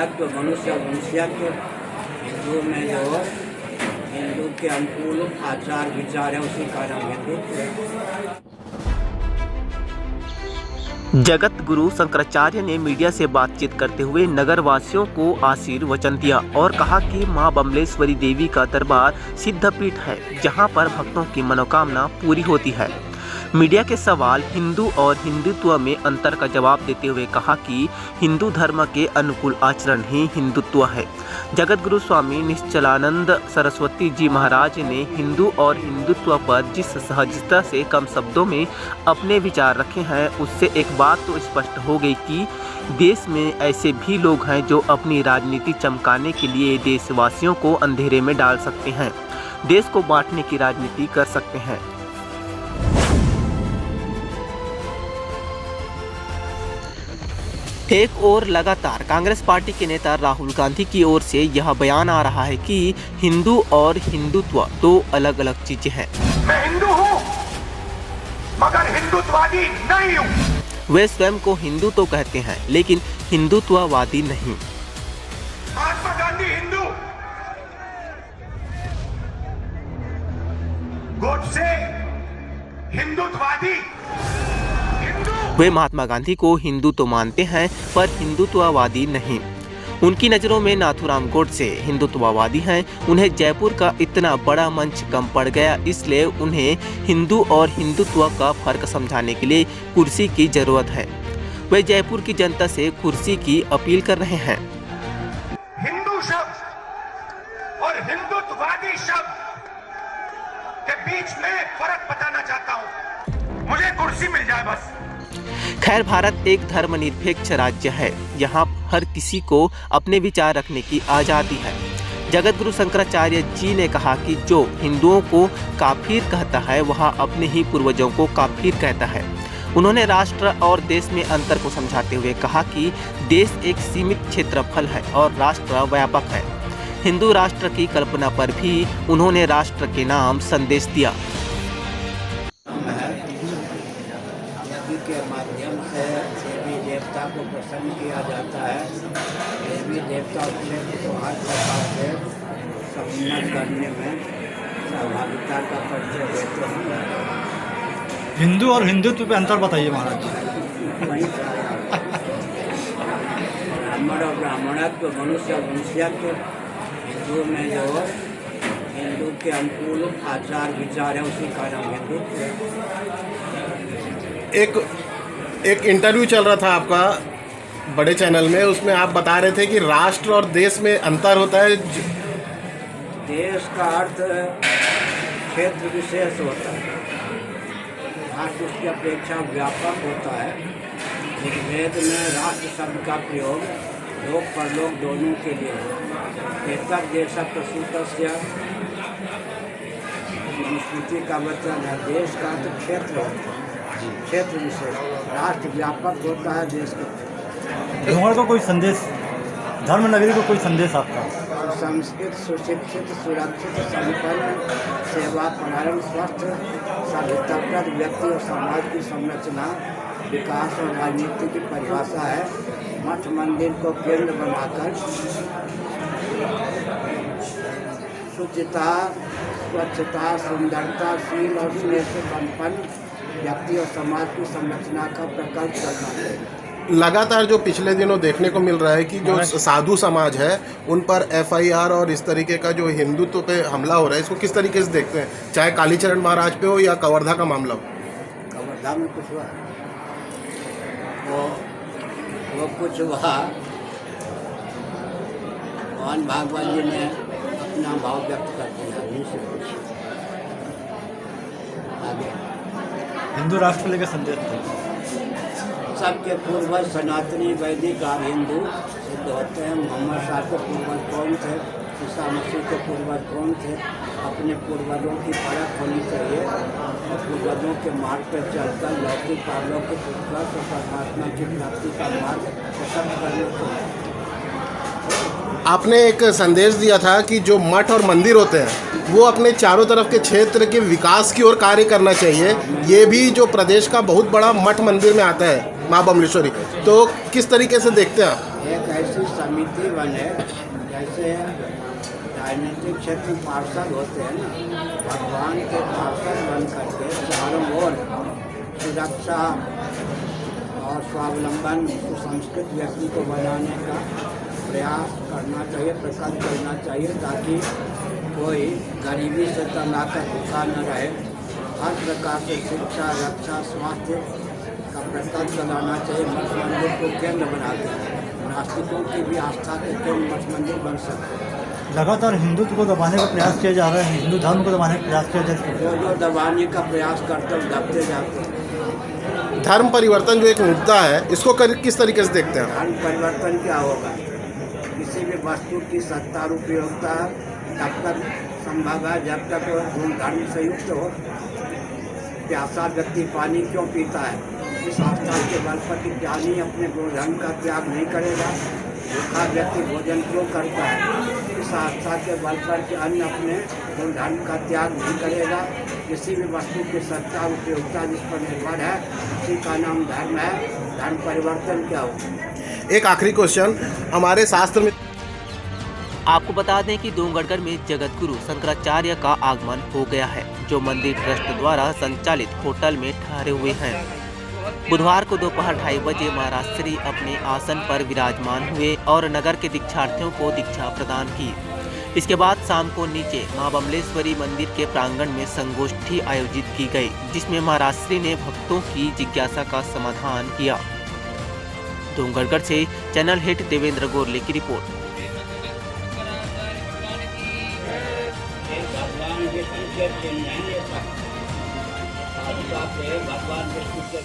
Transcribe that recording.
ब्राह्मणत्व मनुष्य मनुष्यत्व हिंदू में जो हिंदू के अनुकूल आचार विचार है उसी का नाम हिंदुत्व है। जगत गुरु शंकराचार्य ने मीडिया से बातचीत करते हुए नगर वासियों को आशीर्वचन दिया और कहा कि मां बमलेश्वरी देवी का दरबार सिद्धपीठ है, जहां पर भक्तों की मनोकामना पूरी होती है। मीडिया के सवाल हिंदू और हिंदुत्व में अंतर का जवाब देते हुए कहा कि हिंदू धर्म के अनुकूल आचरण ही हिंदुत्व है। जगत गुरु स्वामी निश्चलानंद सरस्वती जी महाराज ने हिंदू और हिंदुत्व पर जिस सहजता से कम शब्दों में अपने विचार रखे हैं, उससे एक बात तो स्पष्ट हो गई कि देश में ऐसे भी लोग हैं जो अपनी राजनीति चमकाने के लिए देशवासियों को अंधेरे में डाल सकते हैं, देश को बांटने की राजनीति कर सकते हैं। एक और लगातार कांग्रेस पार्टी के नेता राहुल गांधी की ओर से यह बयान आ रहा है कि हिंदू और हिंदुत्व दो अलग अलग चीजें हैं। मैं हिंदू हूँ मगर हिंदुत्ववादी नहीं हूँ। वे स्वयं को हिंदू तो कहते हैं लेकिन हिंदुत्ववादी नहीं। महात्मा गांधी हिंदू, गोडसे हिंदुत्ववादी। वे महात्मा गांधी को हिंदू तो मानते हैं पर हिंदुत्ववादी नहीं। उनकी नज़रों में नाथूराम गोडसे हिंदुत्ववादी हैं। उन्हें जयपुर का इतना बड़ा मंच कम पड़ गया, इसलिए उन्हें हिंदू और हिंदुत्व का फर्क समझाने के लिए कुर्सी की जरूरत है। वे जयपुर की जनता से कुर्सी की अपील कर रहे हैं। हिंदू शब्द और हिंदुत्ववादी शब्द के बीच में फर्क बताना चाहता हूँ। मुझे कुर्सी मिल जाए बस। खैर, भारत एक धर्मनिरपेक्ष राज्य है। यहाँ हर किसी को अपने विचार रखने की आज़ादी है। जगत गुरु शंकराचार्य जी ने कहा कि जो हिंदुओं को काफिर कहता है वह अपने ही पूर्वजों को काफिर कहता है। उन्होंने राष्ट्र और देश में अंतर को समझाते हुए कहा कि देश एक सीमित क्षेत्रफल है और राष्ट्र व्यापक है। हिंदू राष्ट्र की कल्पना पर भी उन्होंने राष्ट्र के नाम संदेश दिया। के माध्यम से देवी देवता को प्रसन्न किया जाता है। देवी देवता क्षेत्र को हर प्रकार से समुन्नत करने में सहभागिता का परिचय देते हैं। हिंदू और हिंदुत्व पे अंतर बताइए महाराज। ब्राह्मण और ब्राह्मणत्व मनुष्य मनुष्यत्व हिंदू में जो हिंदू के अनुकूल आचार विचार है उसी का नाम हिंदुत्व है। एक इंटरव्यू चल रहा था आपका बड़े चैनल में, उसमें आप बता रहे थे कि राष्ट्र और देश में अंतर होता है। देश का अर्थ क्षेत्र विशेष होता है, राष्ट्र उसकी अपेक्षा व्यापक होता है। ऋग्वेद में राष्ट्र शब्द का प्रयोग लोक परलोक दोनों के लिए है। एतद् देश प्रसूतस्य संस्कृति का वचन है। देश का अर्थ क्षेत्र होता है, क्षेत्र विशेष। राष्ट्र व्यापक होता है, देश का। धुआं को कोई संदेश, धर्म नगरी को कोई संदेश आपका? संस्कृत, सुशिक्षित, सुरक्षित, संपन्न, सेवा परायण, स्वस्थ, सभ्यताप्रद व्यक्ति और समाज की संरचना, विकास और राजनीति की परिभाषा है। मठ मंदिर को केंद्र बनाकर शुचिता, स्वच्छता, सुंदरता, शील और स्नेह से संपन्न व्यक्ति और समाज की संरचना का प्रकल्प करना है। लगातार जो पिछले दिनों देखने को मिल रहा है कि जो साधु समाज है उन पर FIR और इस तरीके का जो हिंदुत्व पे हमला हो रहा है, इसको किस तरीके से देखते हैं, चाहे कालीचरण महाराज पे हो या कवर्धा का मामला हो? कवर्धा में कुछ हुआ, वो कुछ हुआ, मोहन भागवत जी ने अपना भाव व्यक्त कर दिया। आगे हिंदू राष्ट्र लेकर संदेश थे। सबके पूर्वज सनातनी वैदिक और हिंदू सिद्ध होते हैं। मोहम्मद शाह के पूर्वज कौन थे, ईसा मसीह के पूर्वज कौन थे, अपने पूर्वजों की परख होनी चाहिए और पूर्वजों के मार्ग पर चलकर लौकिक पारलौकिक उत्कर्ष और परमात्मा की प्राप्ति का मार्ग प्रशस्त करना चाहिए। आपने एक संदेश दिया था कि जो मठ और मंदिर होते हैं वो अपने चारों तरफ के क्षेत्र के विकास की ओर कार्य करना चाहिए। ये भी जो प्रदेश का बहुत बड़ा मठ मंदिर में आता है माँ बमलेश्वरी, तो किस तरीके से देखते हैं आप? एक ऐसी समिति बने जैसे राजनीतिक क्षेत्र में पार्षद होते हैं ना, भगवान के पार्षद बन करके चारों ओर सुरक्षा और स्वावलंबन सुसंस्कृत व्यक्ति को बनाने का प्रयास करना चाहिए, प्रकल्प करना चाहिए, ताकि कोई गरीबी से तंग भूखा न रहे। हर प्रकार से शिक्षा, रक्षा, स्वास्थ्य का प्रकल्प चलाना चाहिए। मठ मंदिर को केंद्र बना के नास्तिकों की भी आस्था के केंद्र मठ मंदिर बन सकते हैं। लगातार हिंदुत्व को दबाने का प्रयास किया जा रहा है, हिंदू धर्म को दबाने का प्रयास किया जा रहा है। जो दबाने का प्रयास करते हैं दबते जाते हैं। धर्म परिवर्तन जो एक मुद्दा है, इसको किस तरीके से देखते हैं? धर्म परिवर्तन क्या होगा? किसी भी वस्तु की सत्ता उपयोगिता तब तक संभव है जब तक वो धर्म से युक्त हो। प्यासा व्यक्ति पानी क्यों पीता है? इस आस्था के बल पर कि ज्ञानी अपने धर्म का त्याग नहीं करेगा। भूखा व्यक्ति भोजन क्यों करता है? इस आस्था के बल पर कि अन्य अपने धर्म का त्याग नहीं करेगा। किसी भी वस्तु की सत्ता उपयोगिता जिस पर निर्भर है, उसी का नाम धर्म है। धर्म परिवर्तन क्या हो? एक आखिरी क्वेश्चन, हमारे शास्त्र में आपको बता दें कि डोंगरगढ़ में जगत गुरु शंकराचार्य का आगमन हो गया है, जो मंदिर ट्रस्ट द्वारा संचालित होटल में ठहरे हुए हैं। बुधवार को दोपहर 2:30 बजे महाराज श्री अपने आसन पर विराजमान हुए और नगर के दीक्षार्थियों को दीक्षा प्रदान की। इसके बाद शाम को नीचे मां बमलेश्वरी मंदिर के प्रांगण में संगोष्ठी आयोजित की गई, जिसमें महाराज श्री ने भक्तों की जिज्ञासा का समाधान किया। डोंगरगढ़ से चैनल हिट देवेंद्र गोरले की रिपोर्ट। भगवान के टीचर भगवान के टीचर